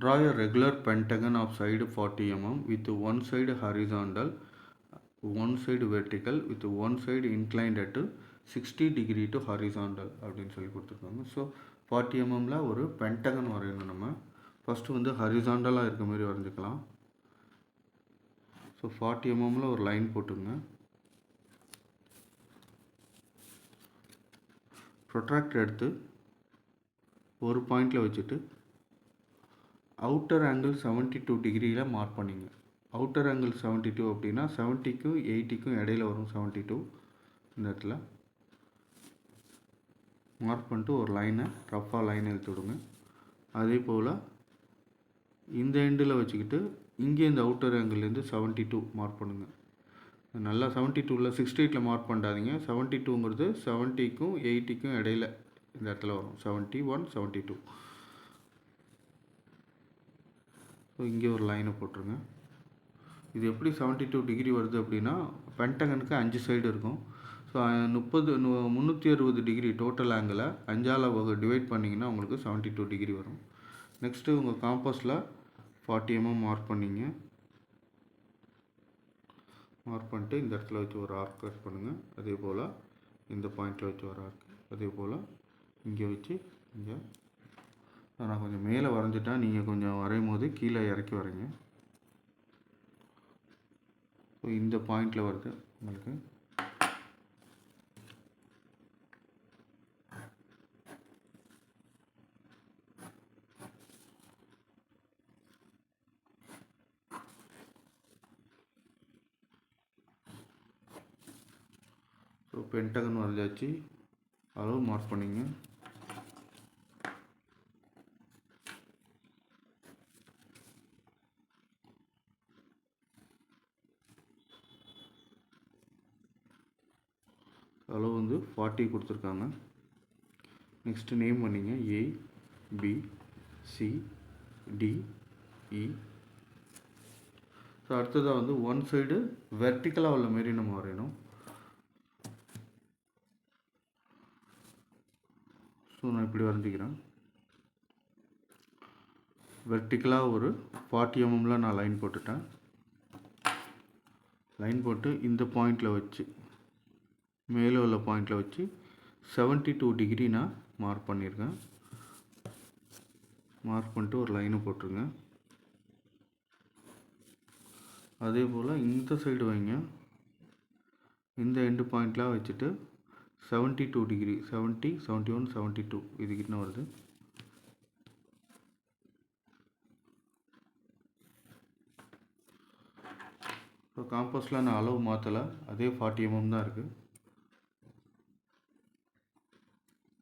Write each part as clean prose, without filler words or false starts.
Draw a regular pentagon of side 40 mm with one side horizontal, one side vertical with one side inclined at 60 degree to horizontal அப்படின்னு சொல்லி கொடுத்துருக்காங்க. So 40 mmல ஒரு Pentagon வரையணும். நம்ம first வந்து ஹரிசாண்டலாக இருக்க மாதிரி வரைஞ்சிக்கலாம். ஸோ 40 mmல ஒரு லைன் போட்டுங்க. ப்ரொட்ராக்டர் எடுத்து ஒரு பாயிண்டில் வச்சுட்டு அவுட்டர் ஆங்கிள் 72 டிகிரியில் மார்க் பண்ணிங்க. அவுட்டர் ஆங்கிள் 72 அப்படின்னா 70க்கும் 80க்கும் இடையில வரும். 72 இந்த இடத்துல மார்க் பண்ணிட்டு ஒரு லைனை ரஃபாக லைன் எழுத்து விடுங்க. அதே போல் இந்த எண்டில் வச்சுக்கிட்டு இங்கே இந்த அவுட்டர் ஆங்கிள்லேருந்து 72 மார்க் பண்ணுங்கள். நல்லா 72ல் 68ல் மார்க் பண்ணாதீங்க. 72ங்கிறது 70க்கும் 80க்கும் இடையில இந்த இடத்துல வரும். 71 72. ஸோ இங்கே ஒரு லைனை போட்டுருங்க. இது எப்படி 72 டிகிரி வருது அப்படின்னா பென்டகனுக்கு 5 சைடு இருக்கும். ஸோ 360 டிகிரி டோட்டல் ஆங்கிளை 5ஆல் டிவைட் பண்ணிங்கன்னா உங்களுக்கு 72 டிகிரி வரும். நெக்ஸ்ட்டு உங்கள் காம்பஸில் 40 mm மார்க் பண்ணிங்க. மார்க் பண்ணிட்டு இந்த இடத்துல வச்சு ஒரு ஆர்க் கட் பண்ணுங்கள். அதே போல் இந்த பாயிண்டில் வச்சு ஒரு ஆர்க், அதே போல் இங்கே வச்சு இங்கே நான் கொஞ்சம் மேலே வரைஞ்சிட்டேன். நீங்கள் கொஞ்சம் வரையும் போது கீழே இறக்கி வரைங்க. ஸோ இந்த பாயிண்டில் வருது உங்களுக்கு. ஸோ பென்டகன் வரைஞ்சாச்சு. அளவு மார்க் பண்ணிங்க. அளவு வந்து 40 கொடுத்துருக்காங்க. நெக்ஸ்ட்டு நேம் பண்ணிங்க. A B C D E. So அடுத்ததாக வந்து ஒன் சைடு வெர்டிக்கலாக உள்ள மாரி நம்ம வரையணும். ஸோ நான் இப்படி வரைஞ்சிக்கிறேன். வெர்டிக்கலாக ஒரு 40 mmல நான் லைன் போட்டுட்டேன். லைன் போட்டு இந்த பாயிண்டில் வச்சு மேலே உள்ள பாயிண்டில் வச்சு 72 டிகிரி நான் மார்க் பண்ணியிருக்கேன். மார்க் பண்ணிட்டு ஒரு லைனை போட்டுருங்க. அதே போல் இந்த சைடு வைங்க. இந்த எண்டு பாயிண்ட்லாம் வச்சுட்டு 72 டிகிரி 70 71 72 இதுக்கிட்ட வருது. இப்போ காம்பஸில் நான் அளவு மாற்றலை, அதே 40 mm தான் இருக்குது.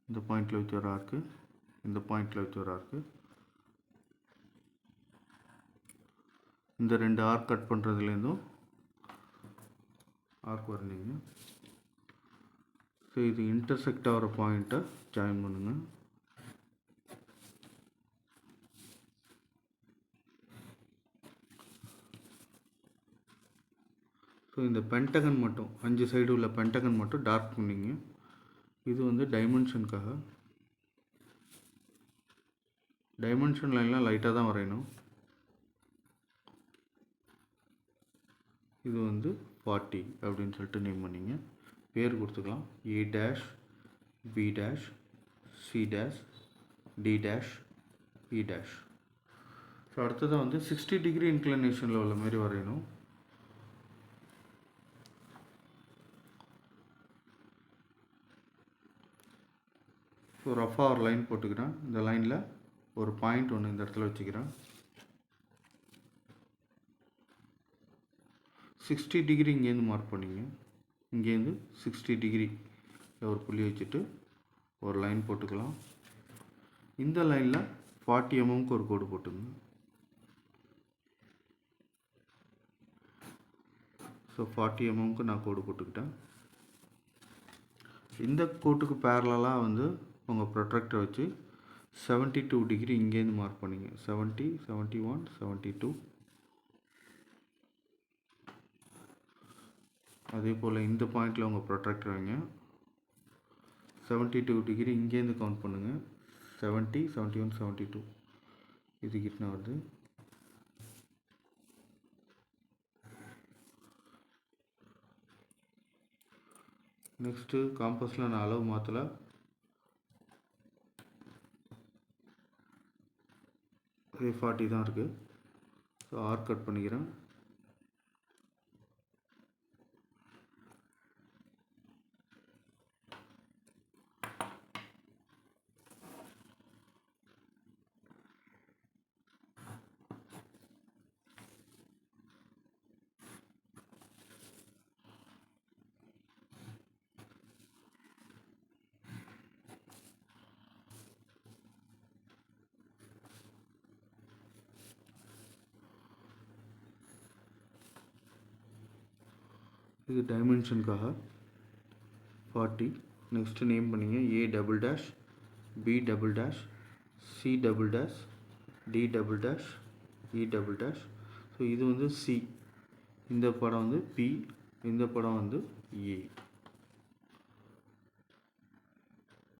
இந்த பாயிண்டில் வச்சு ஒரு ஆர்க்கு, இந்த பாயிண்டில் வச்சு ஒரு ஆர்க்கு, இந்த ரெண்டு ஆர்க் கட் பண்ணுறதுலேருந்தும் ஆர்க் வரைஞ்சிங்க. ஸோ இது இன்டர்செக்ட் ஆகிற பாயிண்ட்டை ஜாயின் பண்ணுங்கள். ஸோ இந்த பென்டகன் மட்டும் 5 சைடு உள்ள பென்டகன் மட்டும் டார்க் பண்ணிங்க. இது வந்து டைமென்ஷனுக்காக. டைமென்ஷன் லைன்லாம் லைட்டாக தான் வரையணும். இது வந்து 40 அப்படின்னு சொல்லிட்டு நேம் பண்ணிங்க. பேர் கொடுத்துக்கலாம். A dash B dash C dash D dash E dash. So அடுத்ததாக வந்து 60 டிகிரி இன்க்ளினேஷனில் உள்ள மாதிரி வரையணும். ஸோ ரஃபாக ஒரு லைன் போட்டுக்கிறேன். இந்த லைனில் ஒரு பாயிண்ட் ஒன்று இந்த இடத்துல வச்சுக்கிறேன். 60 டிகிரி இங்கேருந்து மார்க் பண்ணிங்க. இங்கேருந்து 60 டிகிரி ஒரு புள்ளி வச்சுட்டு ஒரு லைன் போட்டுக்கலாம். இந்த லைனில் 40 mmக்கு ஒரு கோடு போட்டுங்க. ஸோ 40 mmக்கு நான் கோடு போட்டுக்கிட்டேன். இந்த கோட்டுக்கு பேரலாக வந்து உங்கள் ப்ரொட்ராக்டர் வச்சு 72 டிகிரி இங்கேருந்து மார்க் பண்ணிங்க. 70 71 72. அதே போல் இந்த பாயிண்டில் உங்கள் ப்ரொட்ராக்டர் வைங்க. 72 டிகிரி இங்கேருந்து கவுண்ட் பண்ணுங்கள். 70 71 72. இது கிட்ட வருது. நெக்ஸ்ட்டு காம்பஸில் நான் அளவு மாற்றலை. அதே 40 தான் இருக்குது. ஸோ ஆர் கட் பண்ணிக்கிறேன். இது டைமென்ஷனுக்காக 40. நெக்ஸ்ட்டு நேம் பண்ணிங்க. A double dash, B double dash, C double dash, D double dash, E double dash. So இது வந்து C, இந்த படம் வந்து P, இந்த படம் வந்து A.